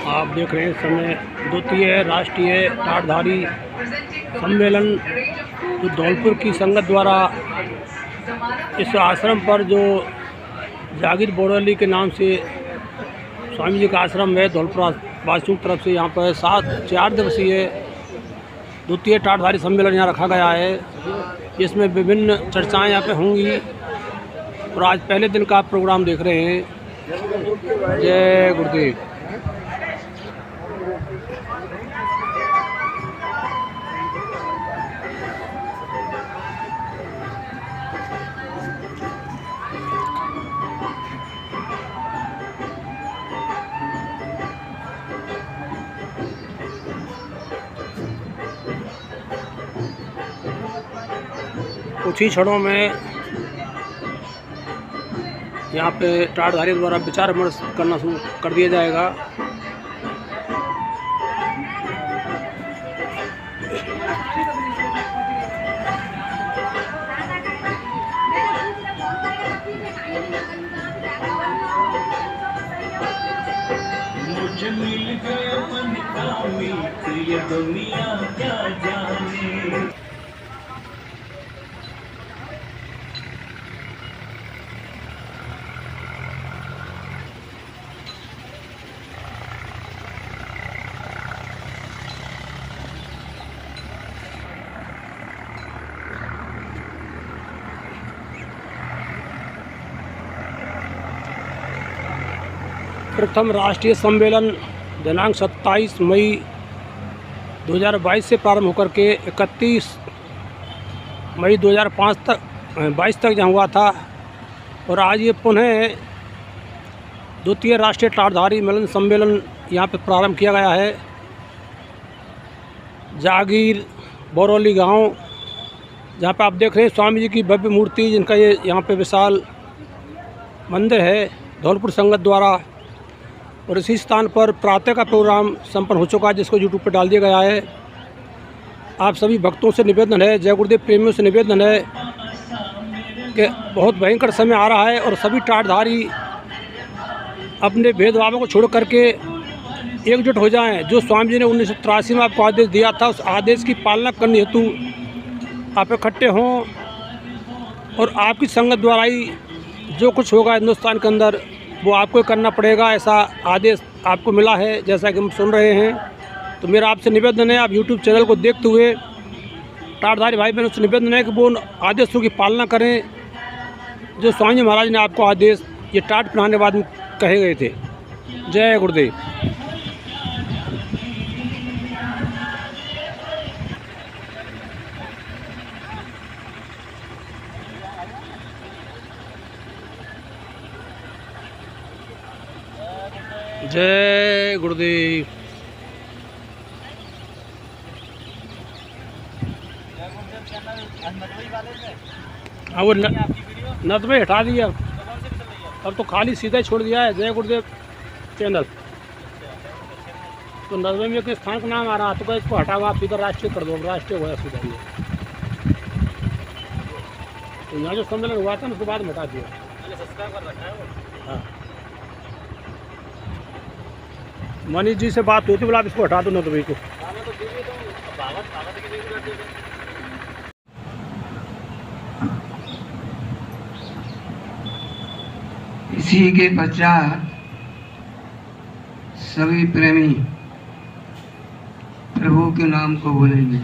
आप देख रहे हैं इस समय द्वितीय राष्ट्रीय टाटधारी सम्मेलन जो धौलपुर की संगत द्वारा इस आश्रम पर जो जागीर बोरवली के नाम से स्वामी जी का आश्रम है, धौलपुर वासियों की तरफ से यहाँ पर 4 दिवसीय द्वितीय टाटधारी सम्मेलन यहाँ रखा गया है। इसमें विभिन्न चर्चाएं यहाँ पे होंगी और आज पहले दिन का प्रोग्राम देख रहे हैं। जय गुरुदेव। कुछ ही क्षणों में यहाँ पे टाटधारी द्वारा विचार विमर्श करना शुरू कर दिया जाएगा। मुझे मिल गए मन का मीत, ये दुनिया क्या जाने। प्रथम राष्ट्रीय सम्मेलन दिनांक 27 मई 2022 से प्रारंभ होकर के 31 मई 2022 तक जहाँ हुआ था और आज ये पुनः द्वितीय राष्ट्रीय टाटधारी मिलन सम्मेलन यहाँ पे प्रारंभ किया गया है। जागीर बोरवली गांव, जहाँ पे आप देख रहे हैं स्वामी जी की भव्य मूर्ति, जिनका ये यहाँ पे विशाल मंदिर है धौलपुर संगत द्वारा। और इसी स्थान पर प्रातः का प्रोग्राम संपन्न हो चुका है, जिसको यूट्यूब पर डाल दिया गया है। आप सभी भक्तों से निवेदन है, जय गुरुदेव प्रेमियों से निवेदन है कि बहुत भयंकर समय आ रहा है और सभी टाटधारी अपने भेदभावों को छोड़ करके एकजुट हो जाएं। जो स्वामी जी ने 1983 में आपको आदेश दिया था, उस आदेश की पालना करने हेतु आप इकट्ठे हों और आपकी संगत द्वारा ही जो कुछ होगा हिंदुस्तान के अंदर वो आपको करना पड़ेगा। ऐसा आदेश आपको मिला है, जैसा कि हम सुन रहे हैं। तो मेरा आपसे निवेदन है, आप YouTube चैनल को देखते हुए टाटधारी भाई बहनों से निवेदन है कि वो उन आदेशों की पालना करें जो स्वामी जी महाराज ने आपको आदेश ये टाट पहनाने बाद में कहे गए थे। जय गुरुदेव। जय गुरुदेव। हाँ, वो नदवे हटा दिया, अब तो खाली सीधा छोड़ दिया है जय गुरुदेव चैनल। तो नदवे में किस स्थान का नाम आ रहा है, तो इसको हटाओ, आप इधर राष्ट्रीय कर दो, राष्ट्रीय हुआ सीधा ये। तो यहाँ जो सम्मेलन हुआ था ना, उसके बाद में हटा दिया। हाँ, मनीष जी से बात होती, बोला आप इसको हटा दो ना, तो भाई को इसी के पश्चात सभी प्रेमी प्रभु के नाम को बोलेंगे।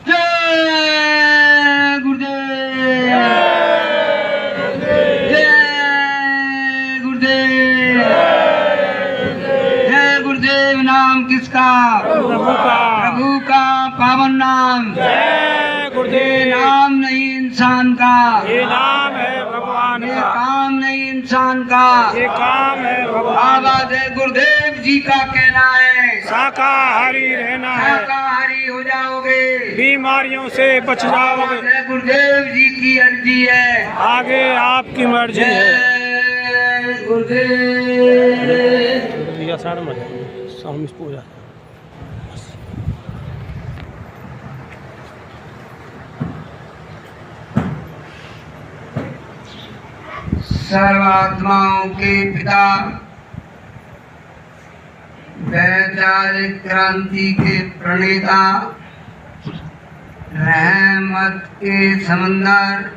जय गुरुदेव, जय गुरुदेव, जय गुरुदेव। नाम किसका? प्रभु का पावन नाम। जय गुरुदेव। नाम नहीं इंसान का, ये नाम है भगवान ये का, काम नहीं इंसान का, ये काम है भगवान। आवाज है गुरुदेव जी का कहना है, शाकाहारी रहना है, शाकाहारी हो जाओगे, बीमारियों से बच जाओगे। गुरुदेव जी की अर्जी है, आगे आपकी मर्जी है। जय गुरुदेव। शाम पूजा सर्वात्माओं के पिता वैचारिक क्रांति के प्रणेता, रहमत के समंदर,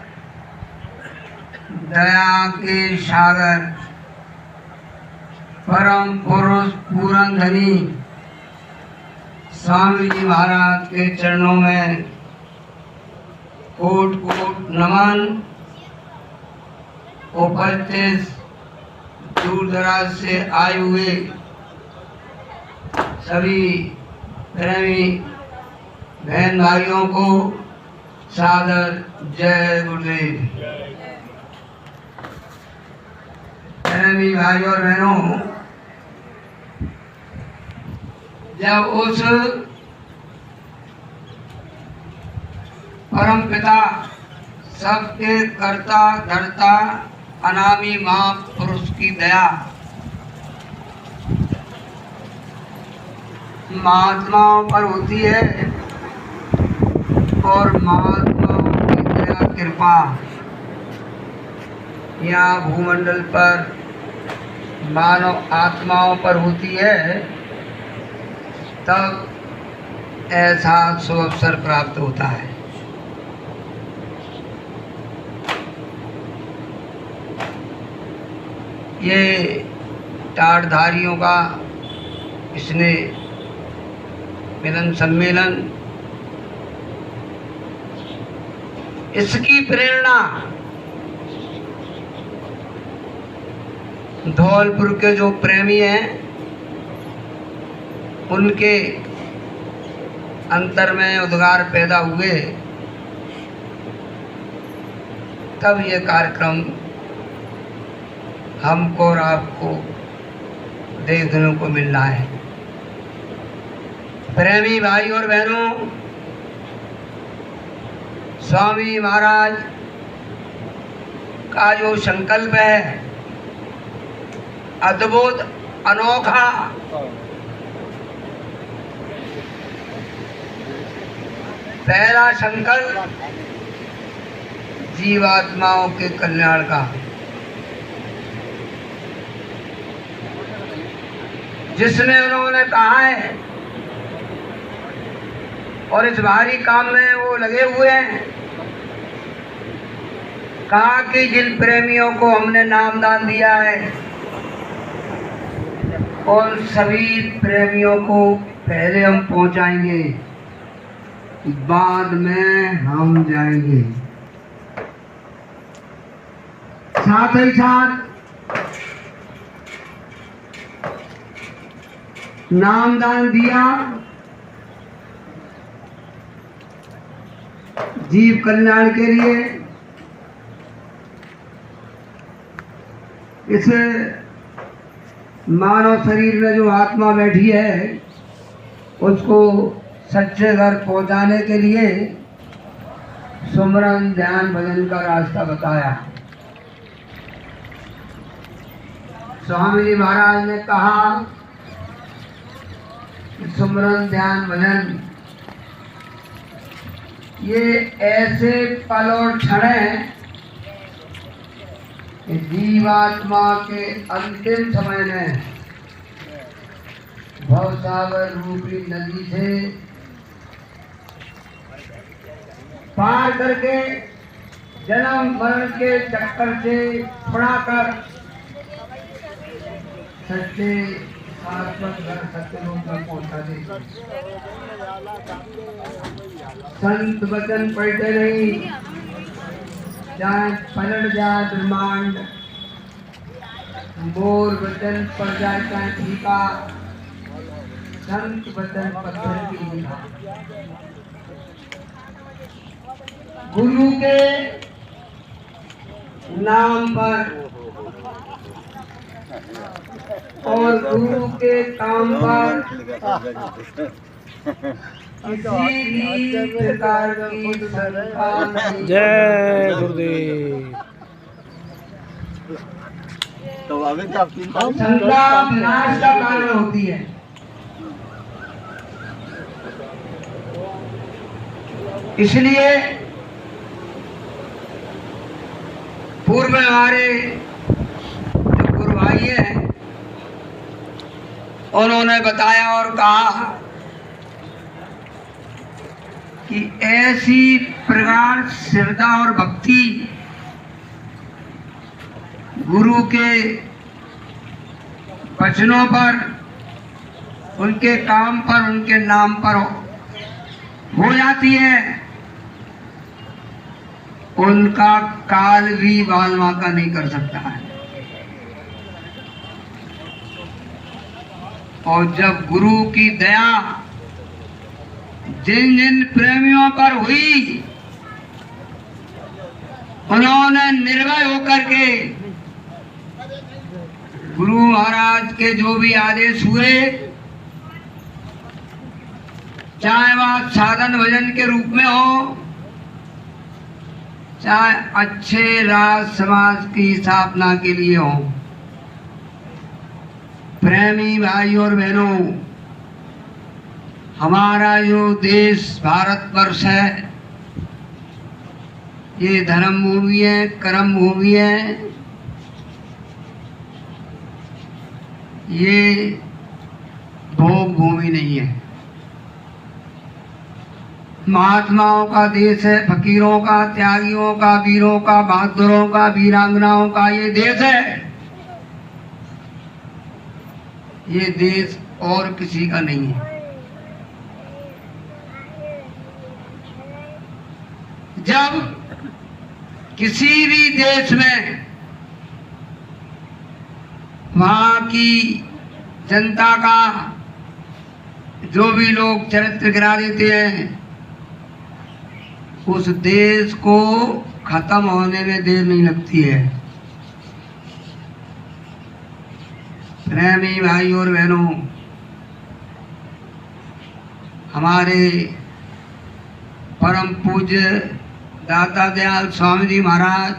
दया के सागर, परम पुरुष पूरन धनी स्वामी जी महाराज के चरणों में कोट कोट नमन। उपस्थित दूर दराज से आए हुए सभी प्रेमी बहन भाइयों को सादर जय गुरुदेव। प्रेमी भाइयों और बहनों, जब उस परम पिता, सबके कर्ता धर्ता अनामी महापुरुष की दया महात्माओं पर होती है और महात्माओं की दया कृपा यहाँ भूमंडल पर मानव आत्माओं पर होती है, तब ऐसा शुभ अवसर प्राप्त होता है। ये टाटधारियों का इसने मिलन सम्मेलन, इसकी प्रेरणा धौलपुर के जो प्रेमी हैं उनके अंतर में उद्गार पैदा हुए, तब ये कार्यक्रम हमको और आपको देखने को मिल रहा है। प्रेमी भाई और बहनों, स्वामी महाराज का जो संकल्प है अद्भुत अनोखा, पहला संकल्प जीवात्माओं के कल्याण का, जिसमें उन्होंने कहा है और इस भारी काम में वो लगे हुए हैं, कहा कि जिन प्रेमियों को हमने नामदान दिया है और सभी प्रेमियों को पहले हम पहुंचाएंगे, बाद में हम जाएंगे। साथ ही साथ नामदान दिया जीव कल्याण के लिए। इस मानव शरीर में जो आत्मा बैठी है उसको सच्चे घर पहुंचाने के लिए सुमरन ध्यान भजन का रास्ता बताया। स्वामी जी महाराज ने कहा सुमरन ध्यान भजन ये ऐसे पल और क्षण हैं कि जीवात्मा के अंतिम समय में भवसागर रूपी नदी से पार करके जन्म मरण के चक्कर से छुड़ाकर सच्चे शाश्वत घर सत्यलोक में पहुंचा दे। संत वचन पढ़ते नहीं, चाहे पलट जाए ब्रह्मांड, मोर वचन पड़ जाए चाहे फीका, संत वचन पत्थर की लिखा। गुरु के नाम पर और गुरु के काम पर किसी भी प्रकार की शंका नहीं। जय गुरुदेव। शंका विनाश का कारण होती है। इसलिए पूर्व में हमारे जो गुरु भाई हैं उन्होंने बताया और कहा कि ऐसी प्रगाढ़ श्रद्धा और भक्ति गुरु के वचनों पर, उनके काम पर, उनके नाम पर हो जाती है, उनका काल भी बाल वाका नहीं कर सकता है। और जब गुरु की दया जिन जिन प्रेमियों पर हुई, उन्होंने निर्भय होकर के गुरु महाराज के जो भी आदेश हुए, चाहे वह साधन भजन के रूप में हो, चाहे अच्छे राज समाज की स्थापना के लिए हो, प्रेमी भाई और बहनों, हमारा जो देश भारतवर्ष है, ये धर्म भूमि है, कर्म भूमि है। ये भोग भूमि नहीं है। महात्माओं का देश है, फकीरों का, त्यागियों का, वीरों का, बहादुरों का, वीरांगनाओं का ये देश है। ये देश और किसी का नहीं है। जब किसी भी देश में वहाँ की जनता का जो भी लोग चरित्र गिरा देते हैं, उस देश को खत्म होने में देर नहीं लगती है। प्रेमी भाई और बहनों, हमारे परम पूज्य दाता दयाल स्वामी जी महाराज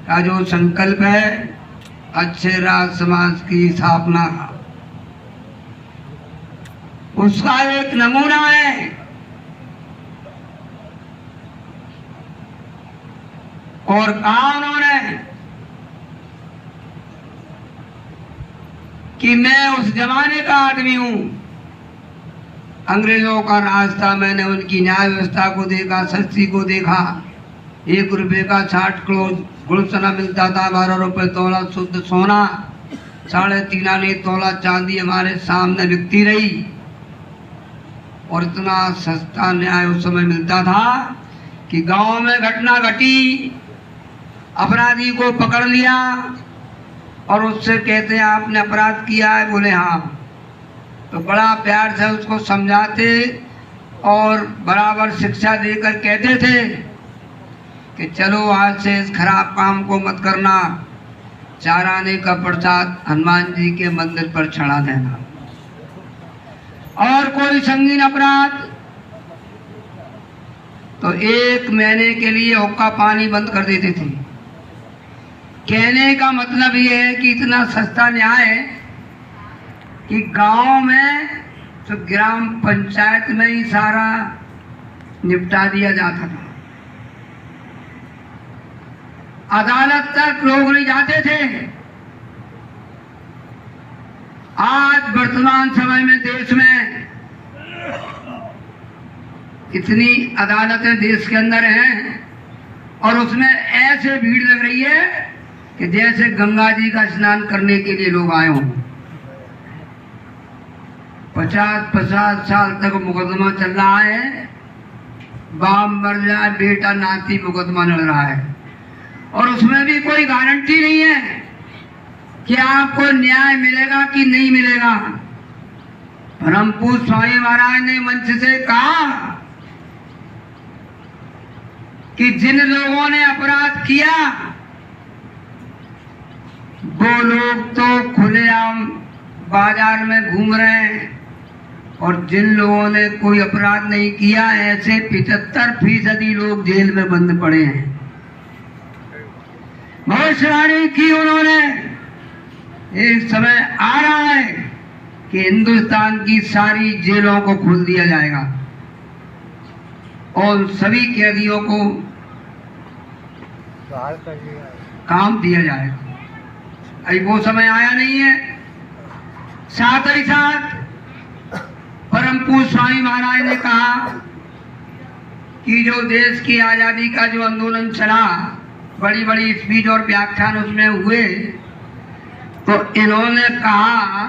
का जो संकल्प है अच्छे राज समाज की स्थापना, उसका एक नमूना है। और कहा उन्होंने कि मैं उस जमाने का आदमी हूं, अंग्रेजों का राज था, मैंने उनकी न्याय व्यवस्था को देखा, सस्ती को देखा। 1 रुपये का 60 किलो गुड़ चना मिलता था, 12 रुपये तोला शुद्ध सोना, 3.5 आने तोला चांदी हमारे सामने बिकती रही। और इतना सस्ता न्याय उस समय मिलता था कि गांव में घटना घटी, अपराधी को पकड़ लिया और उससे कहते हैं आपने अपराध किया है, बोले हाँ, तो बड़ा प्यार से उसको समझाते और बराबर शिक्षा देकर कहते थे कि चलो आज से इस खराब काम को मत करना, 4 आने का प्रसाद हनुमान जी के मंदिर पर चढ़ा देना। और कोई संगीन अपराध तो 1 महीने के लिए हुक्का पानी बंद कर देते थे। कहने का मतलब ये है कि इतना सस्ता न्याय है कि गांव में तो ग्राम पंचायत में ही सारा निपटा दिया जाता था। अदालत तक लोग नहीं जाते थे। आज वर्तमान समय में देश में इतनी अदालतें देश के अंदर हैं और उसमें ऐसे भीड़ लग रही है कि जैसे गंगा जी का स्नान करने के लिए लोग आए हों। 50-50 साल तक मुकदमा चल रहा है, बाप मर जाए बेटा नाती मुकदमा लड़ रहा है, और उसमें भी कोई गारंटी नहीं है कि आपको न्याय मिलेगा कि नहीं मिलेगा। परम पूज्य स्वामी महाराज ने मंच से कहा कि जिन लोगों ने अपराध किया वो लोग तो खुलेआम बाजार में घूम रहे हैं, और जिन लोगों ने कोई अपराध नहीं किया ऐसे 75% लोग जेल में बंद पड़े हैं। भविष्यवाणी की उन्होंने, एक समय आ रहा है कि हिंदुस्तान की सारी जेलों को खोल दिया जाएगा और सभी कैदियों को काम दिया जाएगा। अभी वो समय आया नहीं है साथ ही साथ परम पूज्य स्वामी महाराज ने कहा कि जो देश की आज़ादी का जो आंदोलन चला, बड़ी बड़ी स्पीच और व्याख्यान उसमें हुए, तो इन्होंने कहा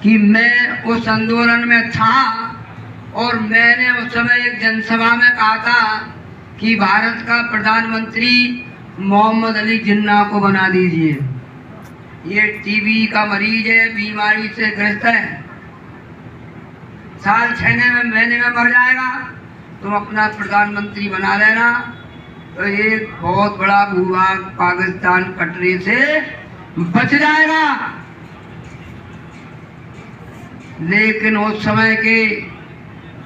कि मैं उस आंदोलन में था और मैंने उस समय एक जनसभा में कहा था कि भारत का प्रधानमंत्री मोहम्मद अली जिन्ना को बना दीजिए। ये टीबी का मरीज है, बीमारी से ग्रस्त है, साल 6 महीने में मर जाएगा, तुम अपना प्रधानमंत्री बना लेना, तो एक बहुत बड़ा भूभाग पाकिस्तान कटने से बच जाएगा। लेकिन उस समय के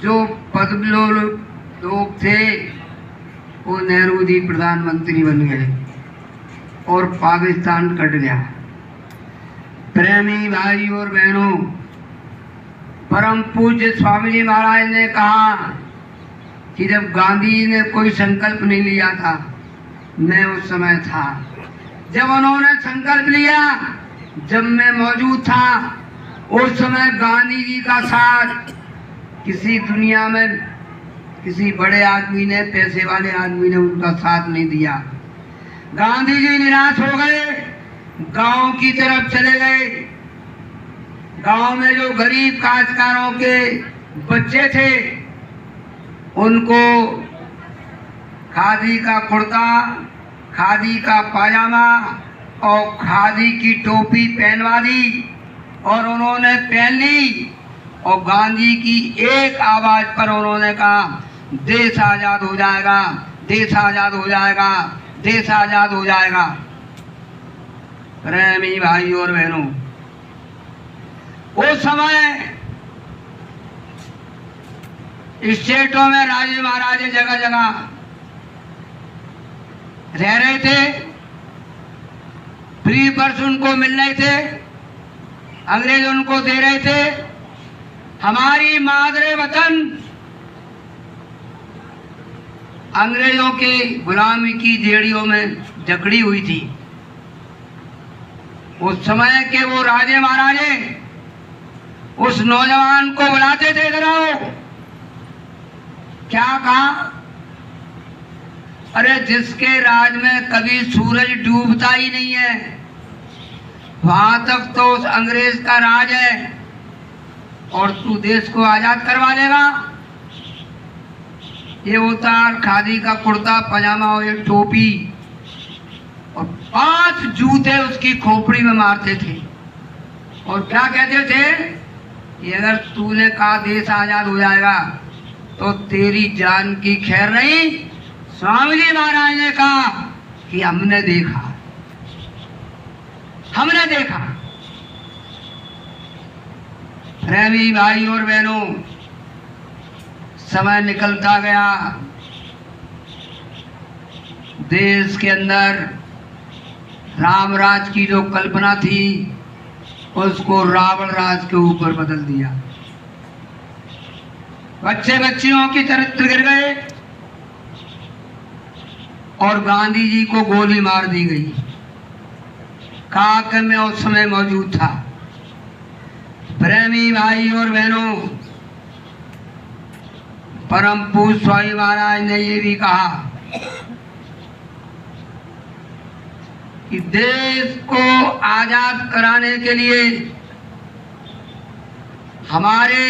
जो पदवी लोग थे वो नेहरू जी प्रधानमंत्री बन गए और पाकिस्तान कट गया। प्रेमी भाई और बहनों, परम पूज्य स्वामी जी महाराज ने कहा कि जब गांधी जी ने कोई संकल्प नहीं लिया था, मैं उस समय था, जब उन्होंने संकल्प लिया, जब मैं मौजूद था, उस समय गांधी जी का साथ किसी दुनिया में किसी बड़े आदमी ने, पैसे वाले आदमी ने उनका साथ नहीं दिया। गांधी जी निराश हो गए, गांव की तरफ चले गए। गांव में जो गरीब काश्तकारों के बच्चे थे उनको खादी का कुर्ता, खादी का पाजामा और खादी की टोपी पहनवा दी और उन्होंने पहन ली और गांधी की एक आवाज पर उन्होंने कहा, देश आजाद हो जाएगा, देश आजाद हो जाएगा, देश आजाद हो जाएगा। प्रेमी भाई और बहनों, उस समय स्टेटों में राजे महाराजे जगह जगह रह रहे थे, फ्री बर्स उनको मिल रहे थे, अंग्रेज उनको दे रहे थे। हमारी मादरे वतन अंग्रेजों के गुलामी की जेड़ियों में जकड़ी हुई थी। उस समय के वो राजे महाराजे उस नौजवान को बुलाते थे, इधर आओ। क्या कहा? अरे जिसके राज में कभी सूरज डूबता ही नहीं है, वहां तक तो उस अंग्रेज का राज है और तू देश को आजाद करवा लेगा। ये उतार खादी का कुर्ता पजामा और एक टोपी और 5 जूते उसकी खोपड़ी में मारते थे और क्या कहते थे कि अगर तूने कहा देश आजाद हो जाएगा तो तेरी जान की खैर नहीं। स्वामी जी महाराज ने कहा कि हमने देखा, हमने देखा। प्रेमी भाई और बहनों, समय निकलता गया, देश के अंदर राम राज की जो कल्पना थी उसको रावण राज के ऊपर बदल दिया। बच्चे बच्चियों की चरित्र गिर गए और गांधी जी को गोली मार दी गई। कहा कि मैं उस समय मौजूद था। प्रेमी भाई और बहनों, परम पूज्य स्वामी महाराज ने ये भी कहा कि देश को आजाद कराने के लिए हमारे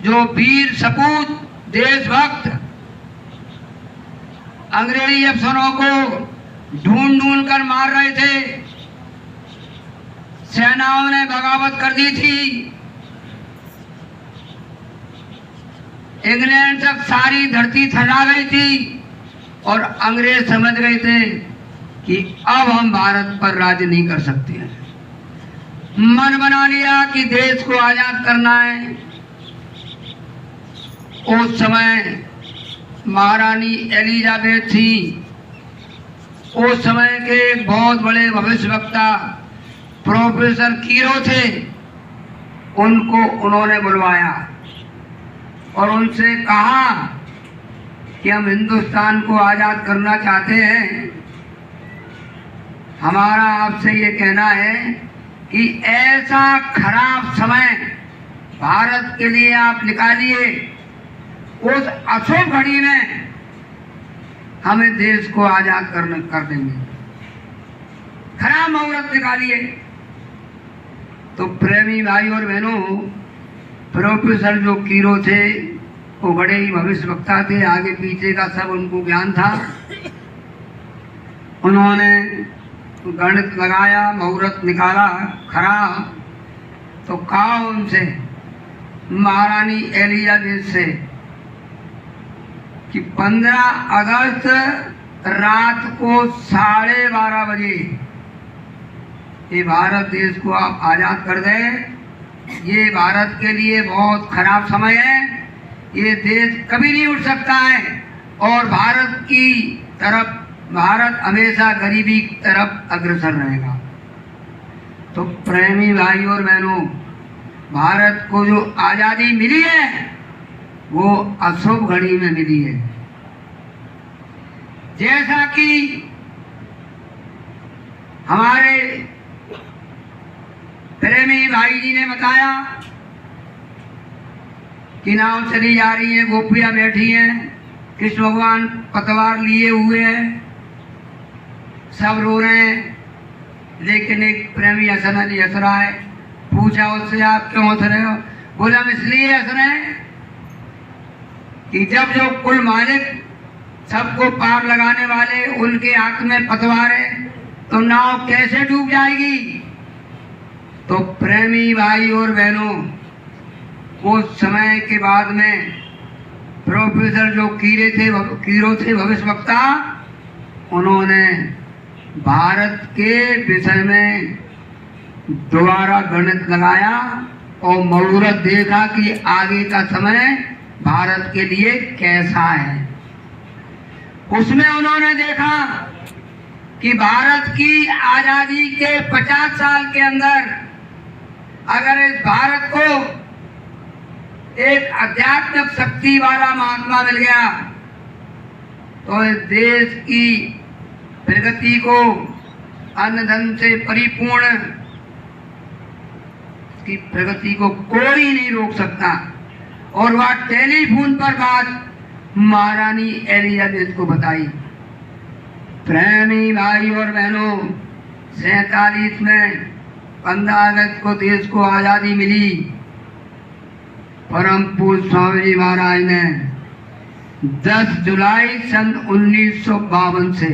जो वीर सपूत देशभक्त अंग्रेजी अफसरों को ढूंढ ढूंढ कर मार रहे थे, सेनाओं ने बगावत कर दी थी, इंग्लैंड तक सारी धरती थर्रा गई थी और अंग्रेज समझ गए थे कि अब हम भारत पर राज नहीं कर सकते हैं। मन बना लिया कि देश को आजाद करना है। उस समय महारानी एलिजाबेथ थी, उस समय के एक बहुत बड़े भविष्यवक्ता प्रोफेसर कीरो थे, उनको उन्होंने बुलवाया और उनसे कहा कि हम हिंदुस्तान को आजाद करना चाहते हैं। हमारा आपसे ये कहना है कि ऐसा खराब समय भारत के लिए आप निकालिए, उस अशुभ घड़ी में हमें देश को आजाद कर देंगे, खराब मुहूर्त निकालिए। तो प्रेमी भाई और बहनों, प्रोफेसर जो कीरो थे वो बड़े ही भविष्यवक्ता थे, आगे पीछे का सब उनको ज्ञान था। उन्होंने गणित लगाया, मुहूर्त निकाला खराब, तो कहा उनसे महारानी एलिजाबेथ से कि 15 अगस्त रात को 12:30 बजे ये भारत देश को आप आजाद कर दें। ये भारत के लिए बहुत खराब समय है, ये देश कभी नहीं उठ सकता है और भारत हमेशा गरीबी की तरफ अग्रसर रहेगा। तो प्रेमी भाई और बहनों, भारत को जो आजादी मिली है वो अशुभ घड़ी में मिली है। जैसा कि हमारे प्रेमी भाई जी ने बताया कि नाव चली जा रही है, गोपियां बैठी हैं, कृष्ण भगवान पतवार लिए हुए हैं, सब रो रहे हैं, लेकिन एक प्रेमी हंस रहा है। पूछा उससे आप क्यों हंस रहे हो? बोला हम इसलिए हंस रहे हैं कि जब जो कुल मालिक सबको पार लगाने वाले उनके हाथ में पतवार है तो नाव कैसे डूब जाएगी। तो प्रेमी भाई और बहनों, उस समय के बाद में प्रोफेसर जो कीरो थे भविष्यवक्ता, उन्होंने भारत के विषय में दोबारा गणित लगाया और मुहूर्त देखा कि आगे का समय भारत के लिए कैसा है। उसमें उन्होंने देखा कि भारत की आजादी के 50 साल के अंदर अगर इस भारत को एक आध्यात्मिक शक्ति वाला महात्मा मिल गया तो इस देश की प्रगति को अन्न धन से परिपूर्ण की प्रगति को कोई नहीं रोक सकता। और वह टेलीफोन पर बात महारानी एलिजाबेथ को बताई। प्रेमी भाई और बहनों, 47 में 15 अगस्त को देश को आजादी मिली। परम पूज्य स्वामी जी महाराज ने 10 जुलाई सन 1952 से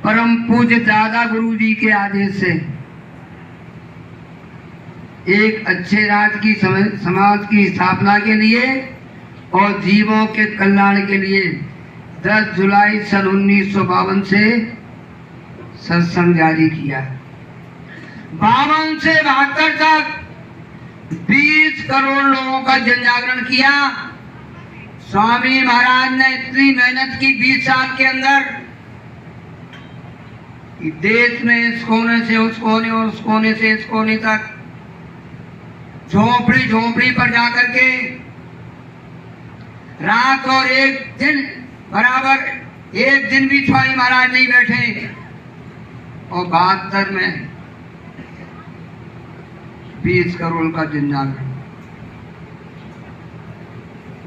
परम पूज्य दादा गुरु जी के आदेश से एक अच्छे राज की समाज की स्थापना के लिए और जीवों के कल्याण के लिए 10 जुलाई सन 1952 से सत्संग जारी किया। 52 से 72 तक 20 करोड़ लोगों का जन जागरण किया। स्वामी महाराज ने इतनी मेहनत की 20 साल के अंदर कि देश में इस कोने से उस कोने और उस कोने से इस कोने तक झोपड़ी पर जाकर के रात और एक दिन बराबर एक दिन भी स्वामी महाराज नहीं बैठे। और 72 में 20 करोड़ का जन जागरण।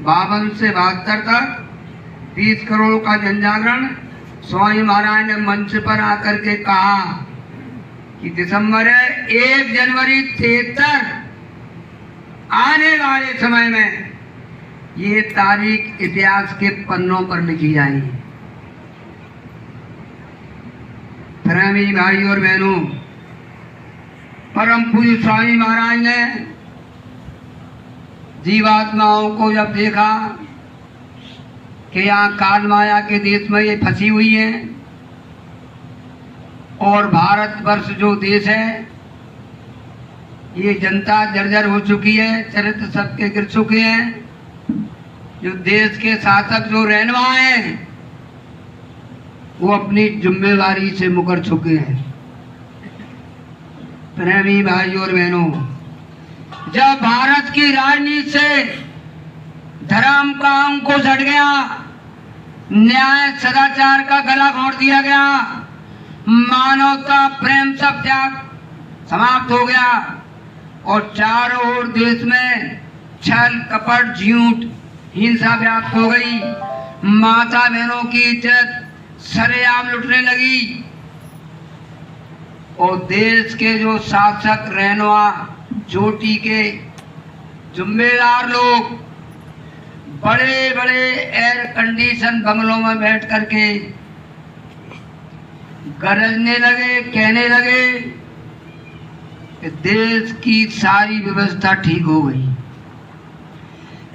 52 से 72 तक 20 करोड़ का जन जागरण। स्वामी महाराज ने मंच पर आकर के कहा कि दिसंबर 1 जनवरी 73 आने वाले समय में ये तारीख इतिहास के पन्नों पर लिखी जाएगी। प्रेमी भाई और बहनों, परम पूज्य स्वामी महाराज ने जीवात्माओं को जब देखा कि यहाँ काल माया के देश में ये फंसी हुई है और भारतवर्ष जो देश है ये जनता जर्जर हो चुकी है, चरित्र सबके गिर चुके हैं, जो देश के शासक जो रहनुमा हैं वो अपनी जिम्मेवारी से मुकर चुके हैं। प्रेमी भाई और बहनों, जब भारत की राजनीति से धर्म का अंकुश हट गया, न्याय सदाचार का गला घोंट दिया गया, मानवता, प्रेम सब त्याग समाप्त हो गया और चारों ओर देश में छल, कपट, झूठ, हिंसा व्याप्त हो गई। माता बहनों की इज्जत सरेआम लुटने लगी और देश के जो शासक, रहनुमा, चोटी के जिम्मेदार लोग बड़े बड़े एयर कंडीशन बंगलों में बैठ करके गरजने लगे, कहने लगे कि देश की सारी व्यवस्था ठीक हो गई।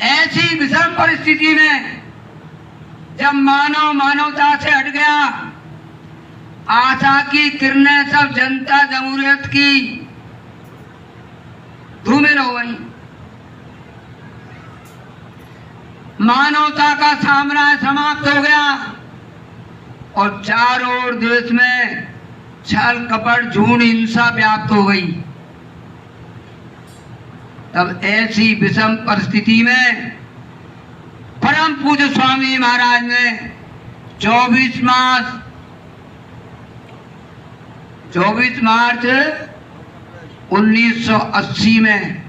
ऐसी विषम परिस्थिति में जब मानव मानवता से हट गया, आशा की किरणें सब जनता जमहूरियत की धूमिल हो गई। मानवता का साम्राज्य समाप्त हो गया और चारों ओर देश में छल, कपट, झूठ, हिंसा व्याप्त हो गई। तब ऐसी विषम परिस्थिति में परम पूज्य स्वामी महाराज ने 24 मार्च 1980 में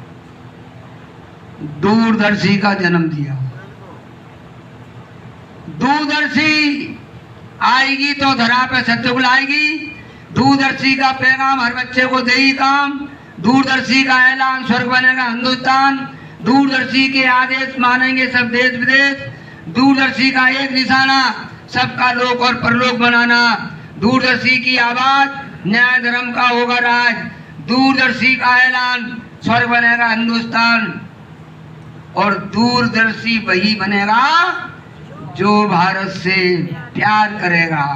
दूरदर्शी का जन्म दिया। दूरदर्शी आएगी तो धरा पे सत्य बुलाएगी। दूरदर्शी का पैगाम हर बच्चे को दे ही काम। दूरदर्शी का ऐलान स्वर्ग बनेगा हिंदुस्तान। दूरदर्शी के आदेश मानेंगे सब देश विदेश। दूरदर्शी का एक निशाना सबका लोक और परलोक बनाना। दूरदर्शी की आवाज न्याय धर्म का होगा राज। दूरदर्शी का ऐलान स्वर्ग बनेगा हिंदुस्तान। और दूरदर्शी वही बनेगा जो भारत से प्यार करेगा।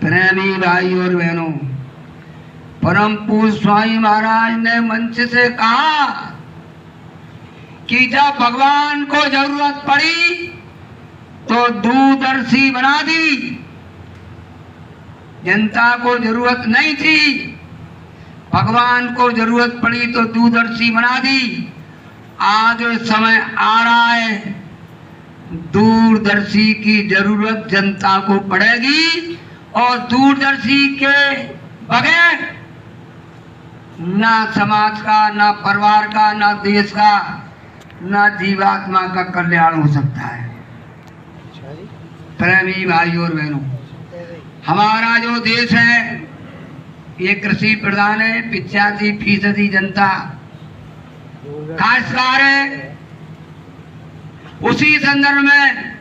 प्रेमी भाई और बहनों, परम पूज्य स्वामी महाराज ने मंच से कहा कि जब भगवान को जरूरत पड़ी तो दूरदर्शी बना दी। जनता को जरूरत नहीं थी, भगवान को जरूरत पड़ी तो दूरदर्शी बना दी। आज समय आ रहा है, दूरदर्शी की जरूरत जनता को पड़ेगी और दूरदर्शी के बगैर ना समाज का, ना परिवार का, ना देश का, ना जीवात्मा का कल्याण हो सकता है। प्रेमी भाई और बहनों, हमारा जो देश है ये कृषि प्रधान है। 85% जनता काश्तकार है। उसी संदर्भ में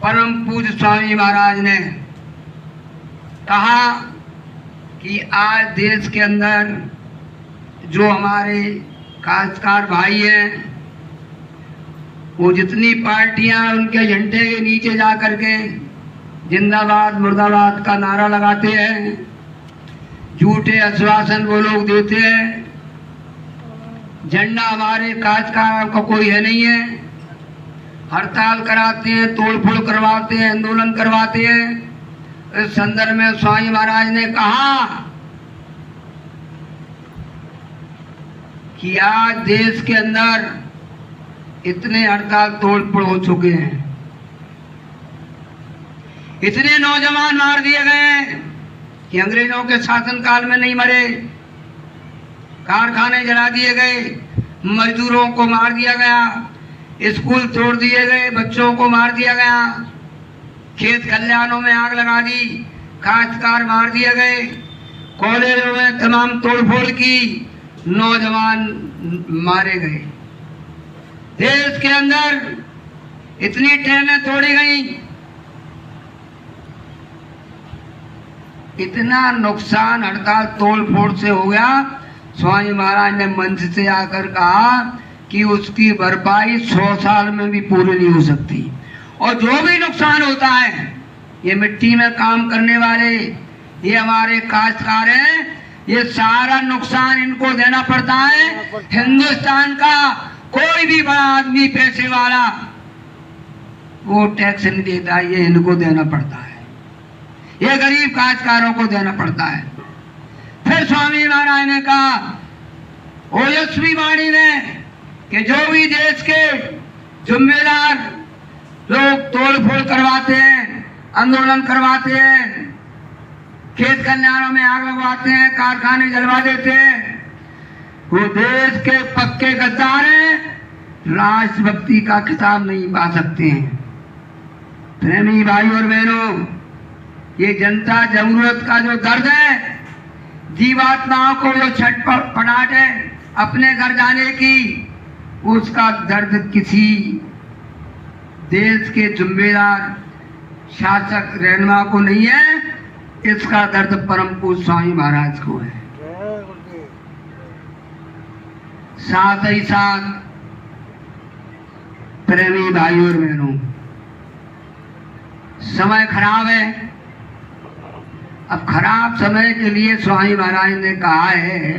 परम पूज्य स्वामी महाराज ने कहा कि आज देश के अंदर जो हमारे काश्तकार भाई हैं, वो जितनी पार्टियां उनके झंडे के नीचे जा करके जिंदाबाद मुर्दाबाद का नारा लगाते हैं, झूठे आश्वासन वो लोग देते हैं, झंडा हमारे काश्तकारों का कोई है नहीं है, हड़ताल कराते हैं, तोड़फोड़ करवाते हैं, आंदोलन करवाते हैं। इस संदर्भ में स्वामी महाराज ने कहा कि आज देश के अंदर इतने हड़ताल तोड़फोड़ हो चुके हैं, इतने नौजवान मार दिए गए कि अंग्रेजों के शासन काल में नहीं मरे। कारखाने जला दिए गए, मजदूरों को मार दिया गया, स्कूल तोड़ दिए गए, बच्चों को मार दिया गया, खेत खलिहानों में आग लगा दी, काश्तकार मार दिए गए, कॉलेजों में तमाम तोड़फोड़ की, नौजवान मारे गए। देश के अंदर इतनी ट्रेनें तोड़ी गई, इतना नुकसान हड़ताल तोड़फोड़ से हो गया। स्वामी महाराज ने मंच से आकर कहा कि उसकी भरपाई 100 साल में भी पूरी नहीं हो सकती। और जो भी नुकसान होता है, ये मिट्टी में काम करने वाले, ये हमारे काश्तकार हैं, ये सारा नुकसान इनको देना पड़ता है। हिंदुस्तान का कोई भी बड़ा आदमी, पैसे वाला, वो टैक्स नहीं देता, ये इनको देना पड़ता है, ये गरीब काश्तकारों को देना पड़ता है। फिर स्वामी महाराज ने कहा ओजस्वी वाणी में कि जो भी देश के जिम्मेदार लोग तोड़फोड़ करवाते हैं, आंदोलन करवाते हैं, खेत खलिहानों में आग लगवाते हैं, कारखाने जलवा देते हैं। वो देश के पक्के गद्दार हैं, राष्ट्रभक्ति का खिताब नहीं पा सकते हैं। प्रेमी भाई और बहनों, ये जनता जरूरत का जो दर्द है, जीवात्माओं को जो छटपटाहट है अपने घर जाने की, उसका दर्द किसी देश के जिम्मेदार शासक रहनुमा को नहीं है, इसका दर्द परम पूज्य स्वामी महाराज को है। साथ ही साथ प्रेमी भाई और बहनों, समय खराब है। अब खराब समय के लिए स्वामी महाराज ने कहा है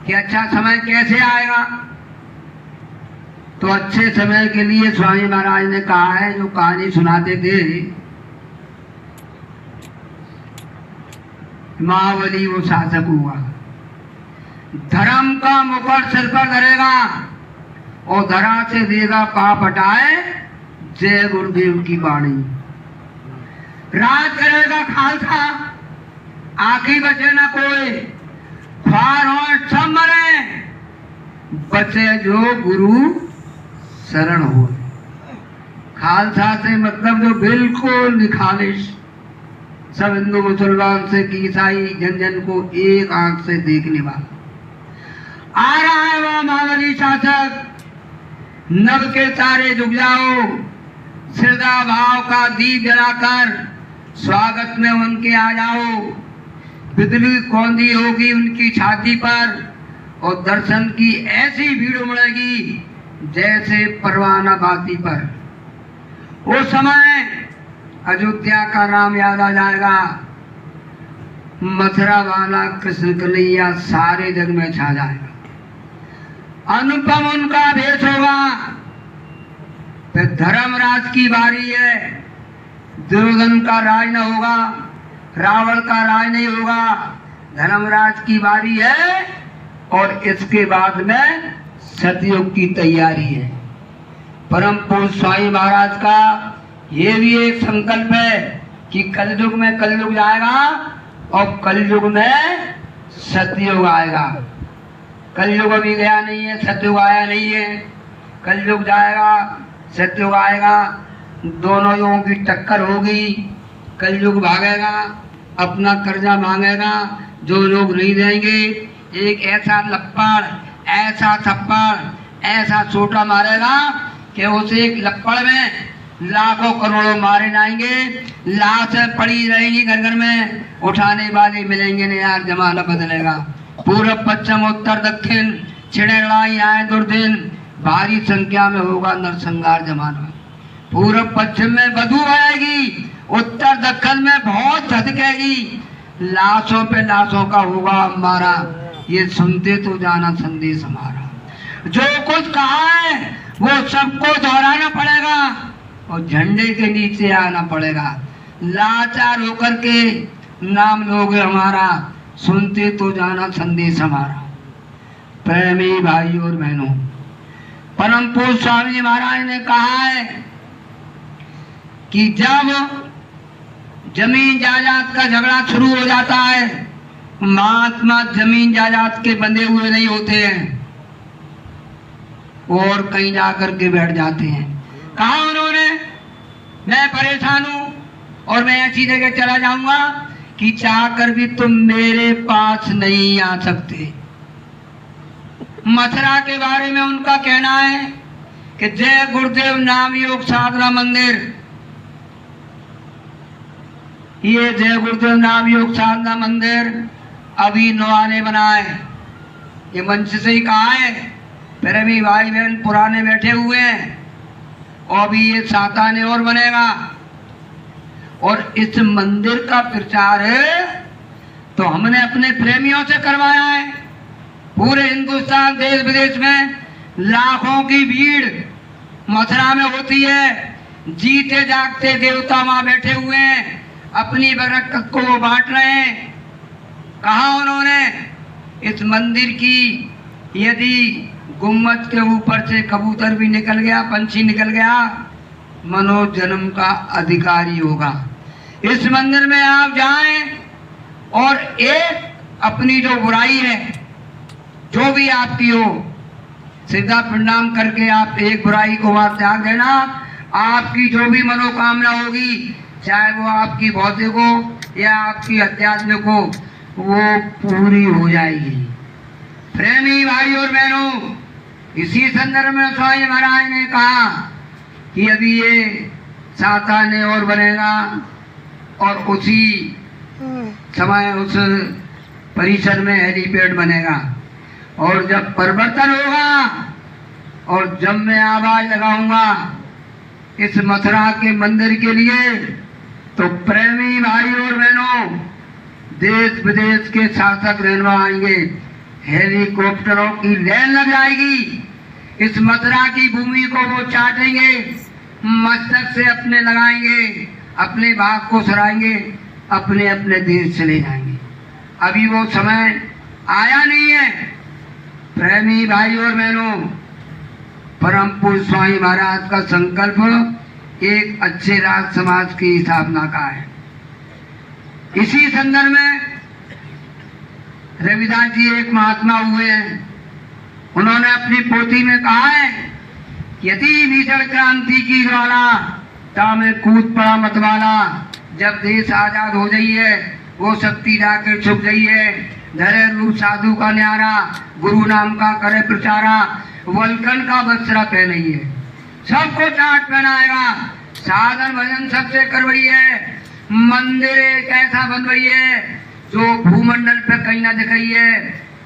कि अच्छा समय कैसे आएगा, तो अच्छे समय के लिए स्वामी महाराज ने कहा है, जो कहानी सुनाते थे, महाबली वो शासक हुआ, धर्म का मुकुट सिर पर धरेगा और धरा से देगा पाप हटाए, जय गुरुदेव की वाणी। राज करेगा खालसा, आखिर बचे न कोई, ख्वार हो सब मरे, बचे जो गुरु शरण हो। खालसा से मतलब जो बिल्कुल निखालिश, सब हिंदू मुसलमान से ईसाई जन जन को एक आंख से देखने वाला। आ रहा है वह महाबली शासक, नभ के तारे झुक जाओ, श्रद्धा भाव का दीप जलाकर स्वागत में उनके आ जाओ। बिजली कौंधी होगी उनकी छाती पर और दर्शन की ऐसी भीड़ उमड़ेगी जैसे परवाना बाती पर। उस समय अयोध्या का राम याद आ जाएगा, मथुरा वाला कृष्ण कन्हैया सारे जग में छा जाएगा। अनुपम उनका भेष होगा। फिर धर्मराज की बारी है, दुर्योधन का राज न होगा, रावण का राज नहीं होगा, धर्मराज की बारी है। और इसके बाद में सतयुग की तैयारी है। परम पूज्य स्वामी महाराज का ये भी एक संकल्प है कि कलयुग में कलयुग जाएगा और कलयुग में सतयुग आएगा। कलयुग अभी गया नहीं है, सतयुग आया नहीं है। कलयुग जाएगा, सतयुग आएगा, दोनों युगों की टक्कर होगी। कलयुग भागेगा, अपना कर्जा मांगेगा, जो लोग नहीं देंगे एक ऐसा लप्पड़, ऐसा थप्पड़, ऐसा छोटा मारेगा कि उसे एक लप्पड़ में लाखों करोड़ों मारे जाएंगे। लाशें पड़ी रहेंगी घर घर में, उठाने वाले मिलेंगे नहीं यार, जमाना बदलेगा। पूर्व पश्चिम उत्तर दक्षिण छिड़े लड़ाई आए दुर्दिन, भारी संख्या में होगा नरसंहार जमाना। पूर्व पश्चिम में बदबू आएगी, उत्तर दक्षिण में बहुत झटकेगी, लाशों पे लाशों का होगा हमारा। ये सुनते तो जाना संदेश हमारा। जो कुछ कहा है वो सबको दोहराना पड़ेगा और झंडे के नीचे आना पड़ेगा। लाचार होकर के नाम लोगे हमारा, सुनते तो जाना संदेश हमारा। प्रेमी भाई और बहनों, परम पूज्य स्वामी जी महाराज ने कहा है कि जब जमीन जायदाद का झगड़ा शुरू हो जाता है, महात्मा जमीन जायदाद के बंधे हुए नहीं होते हैं और कहीं जाकर के बैठ जाते हैं। कहा उन्होंने, मैं परेशान हूं और मैं ऐसी जगह चला जाऊंगा कि चाहकर भी तुम मेरे पास नहीं आ सकते। मथुरा के बारे में उनका कहना है कि जय गुरुदेव नाम योग साधना मंदिर, ये जय गुरुदेव नाम योग साधना मंदिर अभी नवा ने बना है। ये मंच से ही कहा है, मेरे भी भाई बहन पुराने बैठे हुए हैं और अभी ये साता ने और बनेगा। और इस मंदिर का प्रचार है तो हमने अपने प्रेमियों से करवाया है। पूरे हिंदुस्तान देश विदेश में लाखों की भीड़ मथुरा में होती है। जीते जागते देवता वहां बैठे हुए हैं, अपनी बरकत को वो बांट रहे हैं। कहा उन्होंने, इस मंदिर की यदि गुम्मत के ऊपर से कबूतर भी निकल गया, पंछी निकल गया, मनोजन्म का अधिकारी होगा। इस मंदिर में आप जाएं और एक अपनी जो बुराई है, जो भी आपकी हो, सीधा प्रणाम करके आप एक बुराई को वहां त्याग देना। आपकी जो भी मनोकामना होगी, चाहे वो आपकी भौतिक हो या आपकी आध्यात्मिक हो, वो पूरी हो जाएगी। प्रेमी भाई और बहनों, इसी संदर्भ में स्वामी महाराज ने कहा कि अभी ये 7 आने और बनेगा और उसी समय उस परिसर में हेलीपैड बनेगा। और जब परिवर्तन होगा और जब मैं आवाज लगाऊंगा इस मथुरा के मंदिर के लिए, तो प्रेमी भाई और बहनों, देश विदेश के शासक रहनुमा आएंगे, हेलीकॉप्टरों की लाइन लग जाएगी। इस मथुरा की भूमि को वो चाटेंगे, मस्तक से अपने लगाएंगे, अपने भाग को सराएंगे, अपने अपने देश चले जाएंगे। अभी वो समय आया नहीं है। प्रेमी भाई और बहनों, परम पूज्य स्वामी महाराज का संकल्प एक अच्छे राज समाज की स्थापना का है। इसी संदर्भ में रविदास जी एक महात्मा हुए हैं, उन्होंने अपनी पोथी में कहा है, यदि भीषण क्रांति की ज्वाला तामे कूद पड़ा मतवाला, जब देश आजाद हो जाइए वो शक्ति जाके छुप जाइए, धरे रूप साधु का न्यारा, गुरु नाम का करे प्रचारा, वल्कन का वस्त्र पहनाइए, सबको चाट पहनाएगा, साधन भजन सबसे करवाइए, मंदिर एक ऐसा बनवाइए जो भूमंडल पे कहीं ना दिखाइए,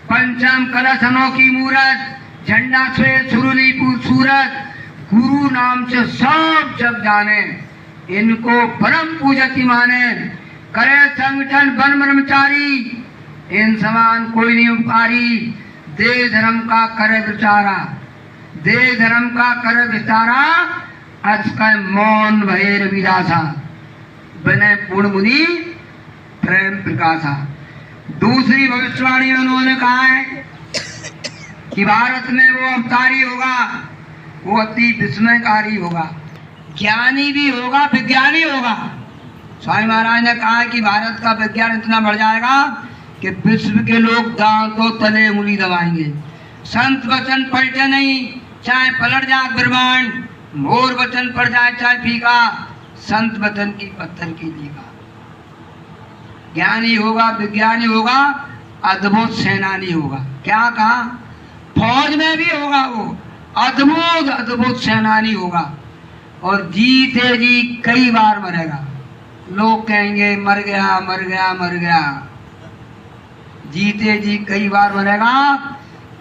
पंचम कलश अनोखी मूरत, झंडा श्वेत सुरुली सूरत, गुरु नाम से सब जग जाने, इनको परम पूजती माने, करे संगठन वन ब्रह्मचारी, इन समान कोई नहीं उपकारी, देश धर्म का करे विचारा, देश धर्म का करे विचारा, अजकय मौन भये रविदासा, बने पूर्ण मुनि प्रेम प्रकाशा। दूसरी भविष्यवाणी में उन्होंने कहा है कि भारत में वो अवतारी होगा, वो अति विस्मयकारी होगा, ज्ञानी भी होगा, विज्ञानी होगा। स्वामी महाराज ने कहा कि भारत का विज्ञान इतना बढ़ जाएगा कि विश्व के लोग दांतों तले उंगली दबाएंगे। संत वचन पलटे नहीं, चाहे पलट जाए ब्रह्मांड, मोर वचन पड़ जाए चाहे फीका, संत वचन की पत्थर की लीका। ज्ञानी होगा, विज्ञानी होगा, अद्भुत सेनानी होगा। क्या कहा? फौज में भी होगा वो अद्भुत अद्भुत सेनानी होगा, और जीते जी कई बार मरेगा। लोग कहेंगे मर गया मर गया मर गया, जीते जी कई बार मरेगा,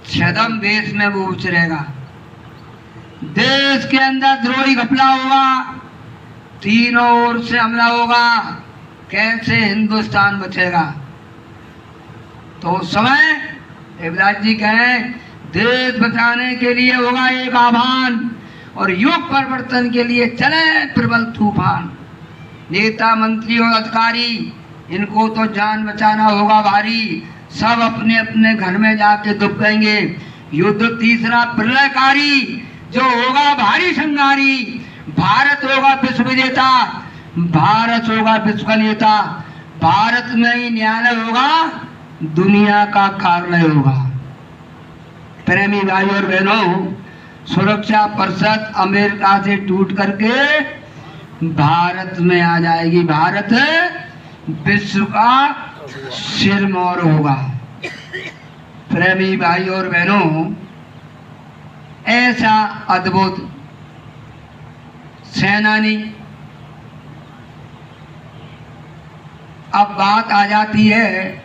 छदम देश में वो उचरेगा। देश के अंदर द्रोही घपला होगा, तीनों ओर से हमला होगा, कैसे हिंदुस्तान बचेगा? तो उस समय देवदास जी कहें देश बचाने के लिए होगा एक आह्वान, और युग परिवर्तन के लिए चले प्रबल तूफान। नेता मंत्री और अधिकारी, इनको तो जान बचाना होगा भारी, सब अपने अपने घर में जाके दुबकेंगे। युद्ध तीसरा प्रलयकारी, जो होगा भारी संगारी, भारत होगा विश्व विजेता, भारत होगा विश्व का नेता, भारत में ही न्यायालय होगा, दुनिया का कार्यालय होगा। प्रेमी भाई और बहनों, सुरक्षा परिषद अमेरिका से टूट करके भारत में आ जाएगी। भारत विश्व का सिरमौर होगा। प्रेमी भाई और बहनों, ऐसा अद्भुत सेनानी। अब बात आ जाती है